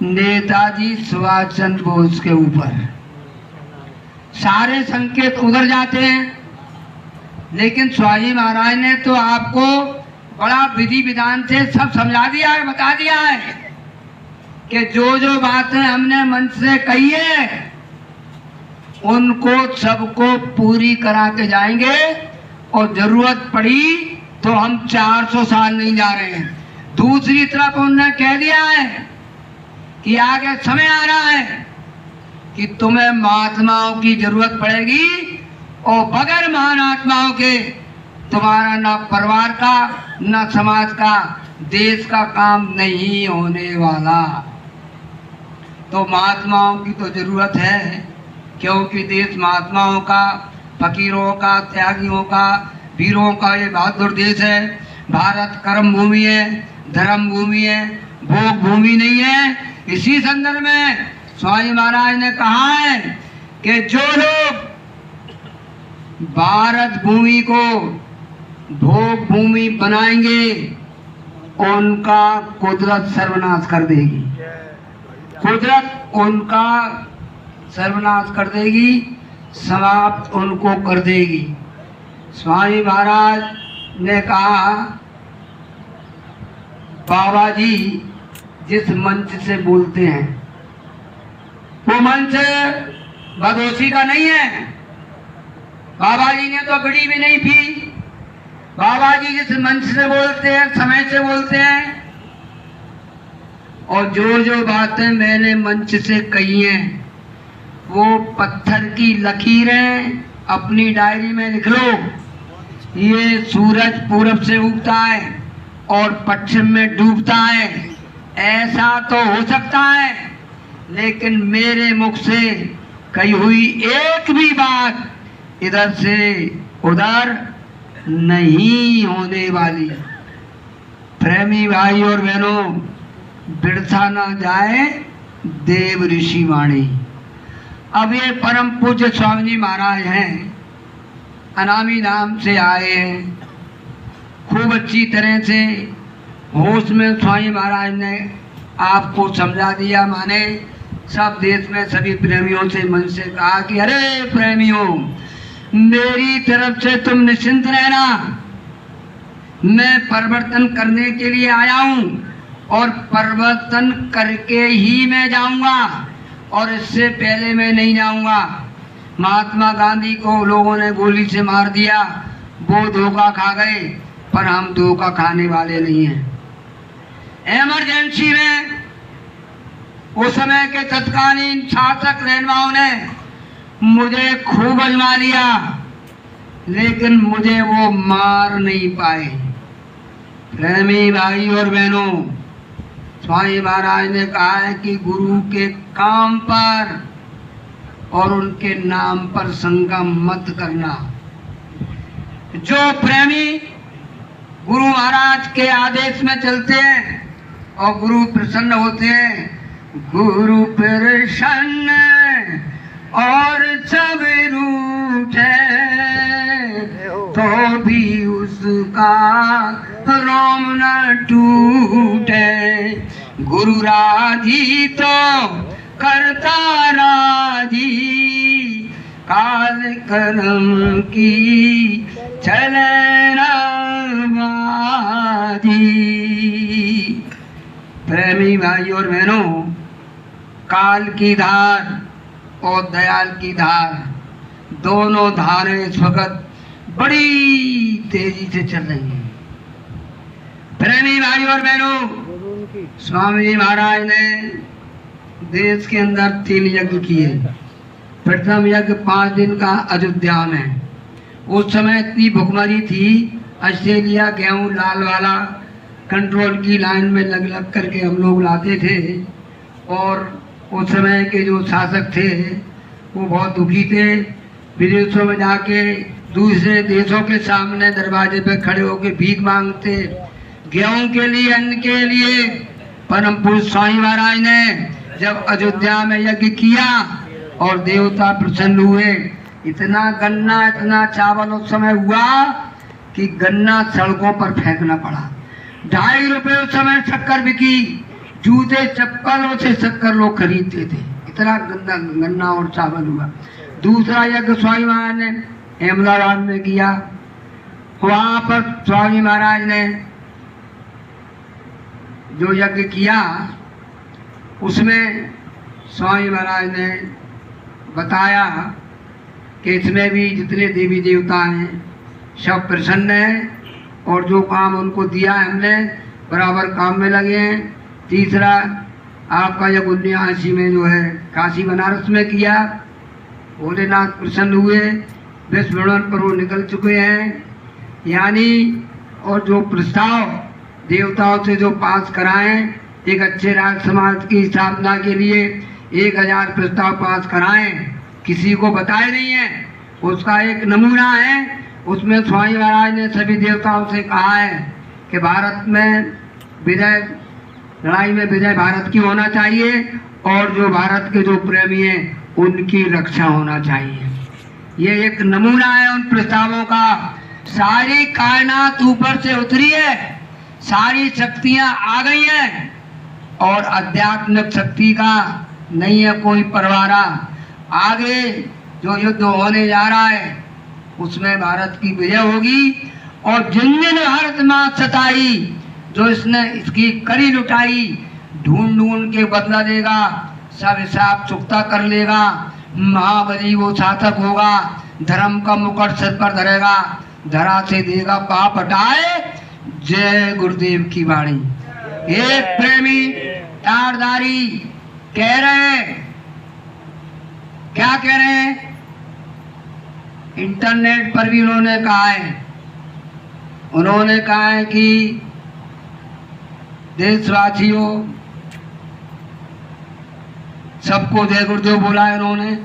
नेताजी सुभाष चंद्र बोस के ऊपर। सारे संकेत उधर जाते हैं, लेकिन स्वामी महाराज ने तो आपको बड़ा विधि विधान से सब समझा दिया है, बता दिया है कि जो जो बातें हमने मन से कही है उनको सबको पूरी करा के जाएंगे, और जरूरत पड़ी तो हम 400 साल नहीं जा रहे हैं। दूसरी तरफ उन्होंने कह दिया है कि आगे समय आ रहा है कि तुम्हें महात्माओं की जरूरत पड़ेगी, और बगैर महान आत्माओं के तुम्हारा ना परिवार का न समाज का, देश का काम नहीं होने वाला। तो महात्माओं की तो जरूरत है, क्योंकि देश महात्माओं का, फकीरों का, त्यागियों का, वीरों का ये बहादुर देश है। भारत कर्म भूमि है, धर्म भूमि है, भोग भूमि नहीं है। इसी संदर्भ में स्वामी महाराज ने कहा है कि जो लोग भारत भूमि को भोग भूमि बनाएंगे उनका कुदरत सर्वनाश कर देगी, कुदरत उनका सर्वनाश कर देगी, समाप्त उनको कर देगी। स्वामी महाराज ने कहा, बाबा जी जिस मंच से बोलते हैं वो मंच बदोशी का नहीं है। बाबा जी ने तो बीड़ी भी नहीं पी। बाबा जी जिस मंच से बोलते हैं, समय से बोलते हैं, और जो जो बातें मैंने मंच से कही हैं वो पत्थर की लकीरें अपनी डायरी में लिख लो। ये सूरज पूरब से उगता है और पश्चिम में डूबता है, ऐसा तो हो सकता है, लेकिन मेरे मुख से कही हुई एक भी बात इधर से उधर नहीं होने वाली। प्रेमी भाई और बहनों, बिरथा ना जाए देव ऋषि वाणी। अब ये परम पूज्य स्वामी जी महाराज हैं, अनामी नाम से आए हैं। खूब अच्छी तरह से होश में स्वामी महाराज ने आपको समझा दिया। माने सब देश में सभी प्रेमियों से मन से कहा कि अरे प्रेमियों, मेरी तरफ से तुम निश्चिंत रहना, मैं परिवर्तन करने के लिए आया हूँ और परिवर्तन करके ही मैं जाऊंगा, और इससे पहले मैं नहीं जाऊंगा। महात्मा गांधी को लोगों ने गोली से मार दिया, वो धोखा खा गए, पर हम धोखा खाने वाले नहीं हैं। इमरजेंसी में उस समय के तत्कालीन शासक रहनुमाओं ने मुझे खूब आजमा लिया, लेकिन मुझे वो मार नहीं पाए। प्रेमी भाई और बहनों, स्वामी महाराज ने कहा है कि गुरु के काम पर और उनके नाम पर संगम मत करना। जो प्रेमी गुरु महाराज के आदेश में चलते हैं और गुरु प्रसन्न होते हैं, गुरु प्रसन्न और सब रूठे तो भी उसका रोम न टूटे। गुरु राजी तो करता राजी, काल कर्म की चले ना बाजी। प्रेमी भाई और बहनों, काल की धार और दयाल की धार, दोनों धारें इस वक्त बड़ी तेजी से चल रही हैं। प्रेमी भाई और बहनों, स्वामी जी महाराज ने देश के अंदर 3 यज्ञ किए। प्रथम यज्ञ 5 दिन का अयोध्या में। उस समय इतनी भुखमरी थी, ऑस्ट्रेलिया गेहूं लाल वाला कंट्रोल की लाइन में लग लग करके हम लोग लाते थे, और उस समय के जो शासक थे वो बहुत दुखी थे। विदेशों में जाके दूसरे देशों के सामने दरवाजे पे खड़े होकर भीख मांगते, गेहूं के लिए, अन्न के लिए। परम पूज्य स्वामी महाराज ने जब अयोध्या में यज्ञ किया और देवता प्रसन्न हुए, इतना गन्ना, इतना चावल उस समय हुआ कि गन्ना सड़कों पर फेंकना पड़ा। 2.5 रुपए उस समय शक्कर बिकी, जूते चप्पलों से शक्कर लोग खरीदते थे, इतना गन्ना और चावल हुआ। दूसरा यज्ञ स्वामी महाराज ने अहमदाबाद में किया। वहां पर स्वामी महाराज ने जो यज्ञ किया उसमें स्वामी महाराज ने बताया कि इसमें भी जितने देवी देवता हैं सब प्रसन्न हैं, और जो काम उनको दिया है हमने बराबर काम में लगे हैं। तीसरा आपका यज्ञ 79 में जो है काशी बनारस में किया, भोलेनाथ प्रसन्न हुए, विश्व भ्रमण पर वो निकल चुके हैं। यानी और जो प्रस्ताव देवताओं से जो पास कराएं, एक अच्छे राज समाज की स्थापना के लिए 1000 प्रस्ताव पास कराएं, किसी को बताए नहीं है, उसका एक नमूना है। उसमें स्वामी महाराज ने सभी देवताओं से कहा है कि भारत में विजय, लड़ाई में विजय भारत की होना चाहिए और जो भारत के जो प्रेमी हैं उनकी रक्षा होना चाहिए। ये एक नमूना है उन प्रस्तावों का। सारी कायनात ऊपर से उतरी है, सारी शक्तियां आ गई हैं और आध्यात्मिक शक्ति का नहीं है कोई परवारा। आगे जो युद्ध होने जा रहा है उसमें भारत की विजय होगी और जिन भारत मां सताई, जो इसने इसकी कड़ी लुटाई, ढूंढ के बदला देगा, सब हिसाब चुकता कर लेगा। महाबली वो शासक होगा, धर्म का मुकुट सिर पर धरेगा, धरा से देगा पाप हटाए। जय गुरुदेव की वाणी। एक प्रेमी तारदारी कह रहे हैं, क्या कह रहे हैं? इंटरनेट पर भी उन्होंने कहा है कि देशवासियों सबको जय गुरुदेव बोला है उन्होंने,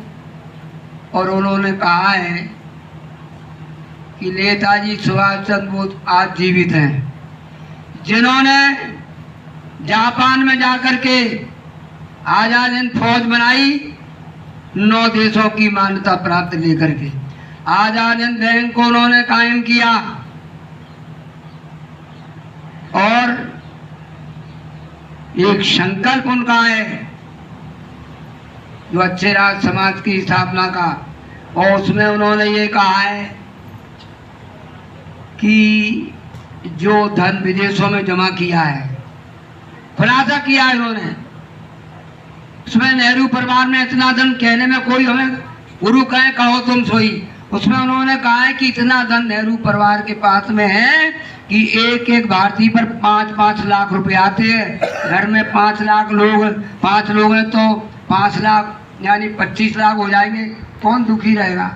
और उन्होंने कहा है कि नेताजी सुभाष चंद्र बोस आज जीवित हैं, जिन्होंने जापान में जाकर के आजाद हिंद फौज बनाई, 9 देशों की मान्यता प्राप्त लेकर के आजाद हिंद बैंक को उन्होंने कायम किया और एक संकल्प उनका है जो अच्छे राज समाज की स्थापना का, और उसमें उन्होंने ये कहा है कि जो धन विदेशों में जमा किया है, खुलासा किया है उन्होंने, उसमें नेहरू परिवार ने इतना धन, कहने में कोई हमें गुरु कहे कहो तुम सोई, उसमें उन्होंने कहा है कि इतना धन नेहरू परिवार के पास में है कि एक एक भारतीय पर 5-5 लाख रुपए आते हैं। घर में 5 लाख लोग, 5 लोग हैं तो 5 लाख यानी 25 लाख हो जाएंगे, कौन दुखी रहेगा।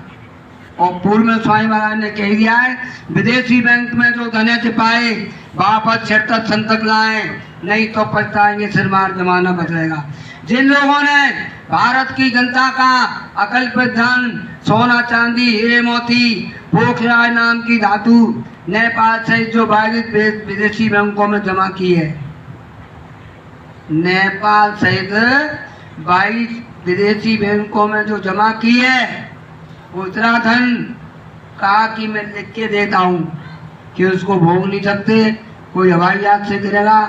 और पूर्व में स्वामी महाराज ने कह दिया है, विदेशी बैंक में जो धन छिपाए वापस छठ संतक लाए, नहीं तो पछताएंगे, सिरमार जमाना बदलेगा। जिन लोगों ने भारत की जनता का अकल्पित धन, सोना चांदी, हीरे मोती, पोखराज नाम की धातु नेपाल सहित जो 22 विदेशी बैंकों में जमा की है, नेपाल सहित 22 विदेशी बैंकों में जो जमा की है, उतना धन कहा कि मैं लिख के देता हूँ कि उसको भोग नहीं सकते, कोई हवाई जहाज से गिरेगा,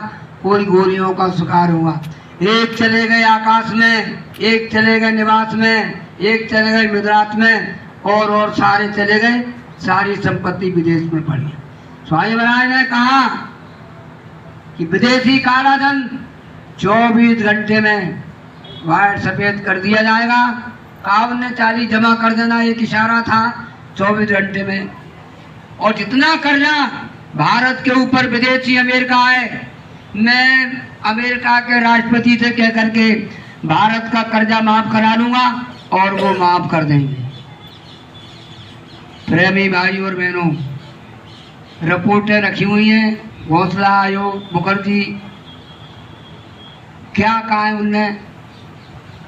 कोई गोलियों का शिकार होगा। एक चले गए आकाश में, एक चले गए निवास में, एक चले गए गुजरात में, और सारे चले गए, सारी संपत्ति विदेश में पड़ी। स्वामी महाराज ने कहा कि विदेशी काला धन 24 घंटे में व्हाइट सफेद कर दिया जाएगा। कावन ने 40 जमा कर देना एक इशारा था, 24 घंटे में। और जितना कर्जा भारत के ऊपर विदेशी अमेरिका है, मैं अमेरिका के राष्ट्रपति से कह करके भारत का कर्जा माफ करा लूंगा और वो माफ कर देंगे। प्रेमी भाई और बहनों, रिपोर्टें रखी हुई हैं, घोषला आयोग, मुखर्जी, क्या कहा है उनने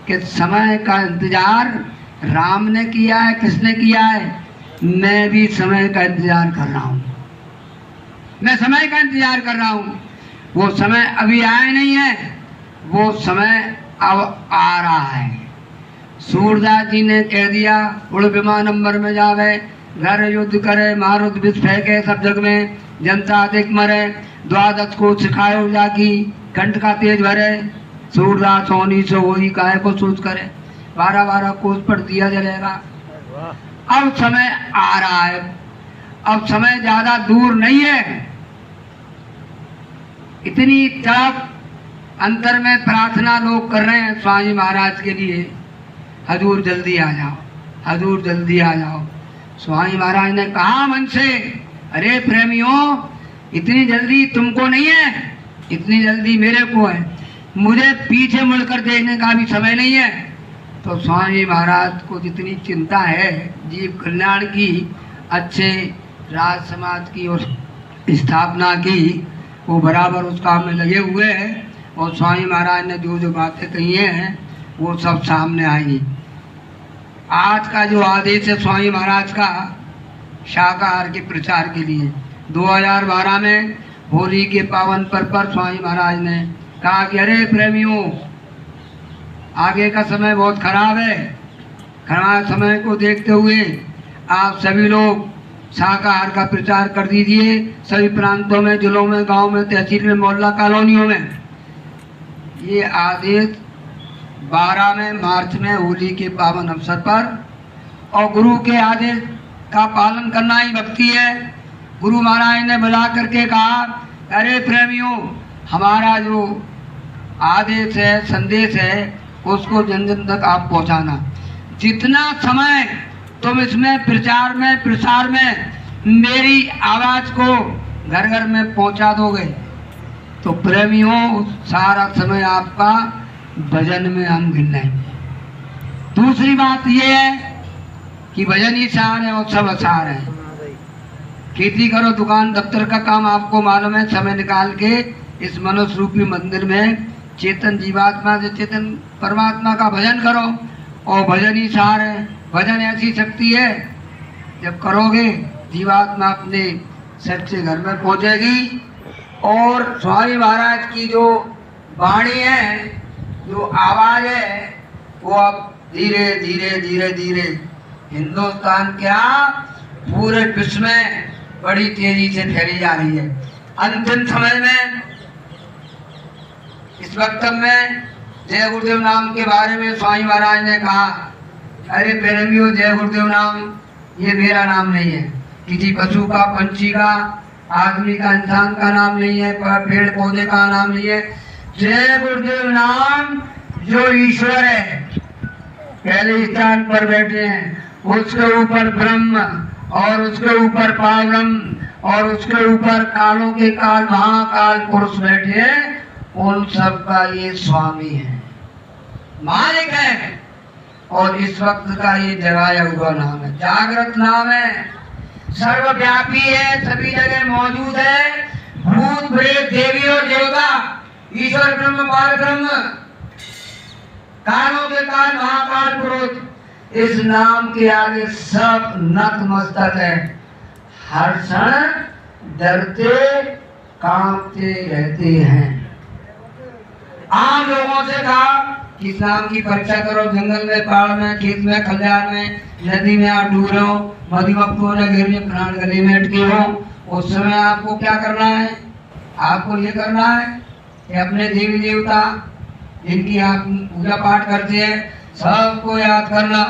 कि समय का इंतजार राम ने किया है, किसने किया है? मैं भी समय का इंतजार कर रहा हूँ, मैं समय का इंतजार कर रहा हूँ। वो समय अभी आया नहीं है, वो समय अब आ रहा है। सूरदास जी ने कह दिया, उड़ विमान नंबर में जावे, घर युद्ध करे, मारुत विष फेंके सब जग में, जनता अधिक मरे, द्वादश को सिखायो जाकी, कंठ का तेज भरे, सूरदास होनी सो होई काहे को सोच करे, 12-12 कोस पर दिया जलेगा। अब समय आ रहा है, अब समय ज्यादा दूर नहीं है। इतनी तड़प अंतर में प्रार्थना लोग कर रहे हैं स्वामी महाराज के लिए, हजूर जल्दी आ जाओ, हजूर जल्दी आ जाओ। स्वामी महाराज ने कहा मन से, अरे प्रेमियों, इतनी जल्दी तुमको नहीं है, इतनी जल्दी मेरे को है, मुझे पीछे मुड़कर देखने का भी समय नहीं है। तो स्वामी महाराज को जितनी चिंता है जीव कल्याण की, अच्छे राज समाज की और स्थापना की, वो बराबर उस काम में लगे हुए हैं और स्वामी महाराज ने जो जो बातें कही हैं वो सब सामने आएंगी। आज का जो आदेश है स्वामी महाराज का शाकाहार के प्रचार के लिए, 2012 में होली के पावन पर्व पर स्वामी महाराज ने कहा कि अरे प्रेमियों, आगे का समय बहुत खराब है, खराब समय को देखते हुए आप सभी लोग शाकाहार का प्रचार कर दीजिए सभी प्रांतों में, जिलों में, गांव में, तहसील में, मोहल्ला कॉलोनियों में। ये आदेश 12 में मार्च में होली के पावन अवसर पर, और गुरु के आदेश का पालन करना ही भक्ति है। गुरु महाराज ने बुला करके कहा, अरे प्रेमियों, हमारा जो आदेश है, संदेश है, उसको जन जन तक आप पहुंचाना। जितना समय तुम इसमें प्रचार में, प्रसार में मेरी आवाज को घर घर में पहुंचा दोगे तो प्रेमियों सारा समय आपका भजन में हम गिन लेंगे। दूसरी बात यह है कि भजन ही सार है और सब असार है। खेती करो, दुकान दफ्तर का काम आपको मालूम है, समय निकाल के इस मनुष्य रूपी मंदिर में चेतन जीवात्मा से चेतन परमात्मा का भजन करो, और भजन ही सार है। भजन ऐसी शक्ति है, जब करोगे जीवात्मा अपने सच्चे घर में पहुंचेगी। और स्वामी महाराज की जो वाणी है, जो आवाज है, वो अब धीरे धीरे धीरे धीरे हिंदुस्तान क्या पूरे विश्व में बड़ी तेजी से फैली जा रही है। अंतिम समय में इस वक्त में जय गुरुदेव नाम के बारे में स्वामी महाराज ने कहा, अरे प्रेमियों, जय गुरुदेव नाम ये मेरा नाम नहीं है, किसी पशु का, पंछी का, आदमी का, इंसान का नाम नहीं है, पेड़ पौधे का नाम नहीं है। जय गुरुदेव नाम जो ईश्वर है, पहले स्थान पर बैठे हैं, उसके ऊपर ब्रह्म और उसके ऊपर पारब्रह्म और उसके ऊपर कालों के काल महाकाल पुरुष बैठे हैं, उन सब का ये स्वामी है, मालिक है। और इस वक्त का ये जगाया हुआ नाम है, जागृत नाम है, सर्वव्यापी है, सभी जगह मौजूद है। भूत प्रेत देवी और देवता, ईश्वर ब्रह्म पारब्रह्म, कालों के काल महाकाल पुरुष, इस नाम के आगे सब नतमस्तक है। हर क्षण डरते कांपते रहते हैं। आम लोगों से कहा कि इस नाम की परीक्षा करो, जंगल में, पहाड़ में, खेत में, खलिहान में, नदी में आप डूब रहे हो, मधुमक्खियों ने घेर में प्राण गले में अटके हो, उस समय आपको क्या करना है? आपको ये करना है कि अपने देवी देवता जिनकी आप पूजा पाठ करते हैं सबको याद करना,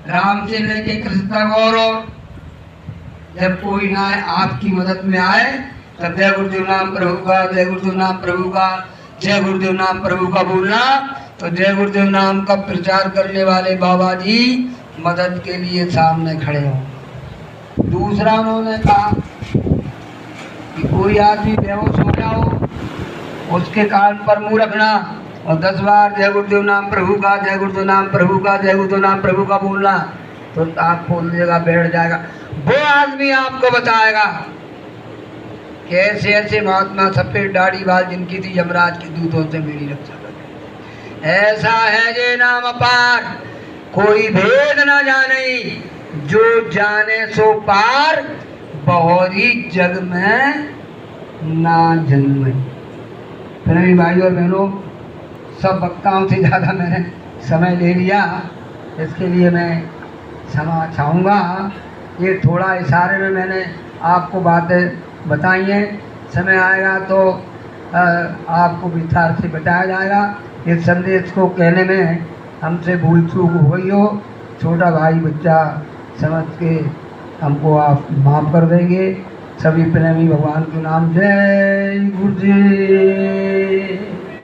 राम से लेके कृष्ण तक। और जब कोई ना आपकी मदद में आए तब जय गुरुदेव नाम प्रभु का, जय गुरुदेव नाम प्रभु का, जय गुरुदेव नाम प्रभु का बोलना। तो जय गुरुदेव नाम का प्रचार करने वाले बाबा जी मदद के लिए सामने खड़े हो। दूसरा उन्होंने कहा कि कोई आदमी बेहोश हो जाओ, उसके कान पर मुंह रखना और 10 बार जय गुरुदेव नाम प्रभु का, जय गुरुदेव नाम प्रभु का, जय गुरुदेव नाम प्रभु का बोलना, तो आँख खोल देगा, बैठ जाएगा। वो आदमी आपको बताएगा कि ऐसे ऐसे महात्मा सफेद दाढ़ी बाल जिनकी थी यमराज के दूतों से मेरी रक्षा कर, ऐसा है ये नाम अपार, कोई भेद ना जाने, जो जाने सो पार, बहुरी जग में ना जन्मे। मेरे भाई और बहनों, सब वक्ताओं से ज़्यादा मैंने समय ले लिया, इसके लिए मैं क्षमा चाहूँगा। ये थोड़ा इशारे में मैंने आपको बातें बताई हैं, समय आएगा तो आपको विस्तार से बताया जाएगा। इस संदेश को कहने में हमसे भूल चूक हो गई हो, छोटा भाई बच्चा समझ के हमको आप माफ़ कर देंगे। सभी प्रेमी भगवान के नाम जय गुरुजी।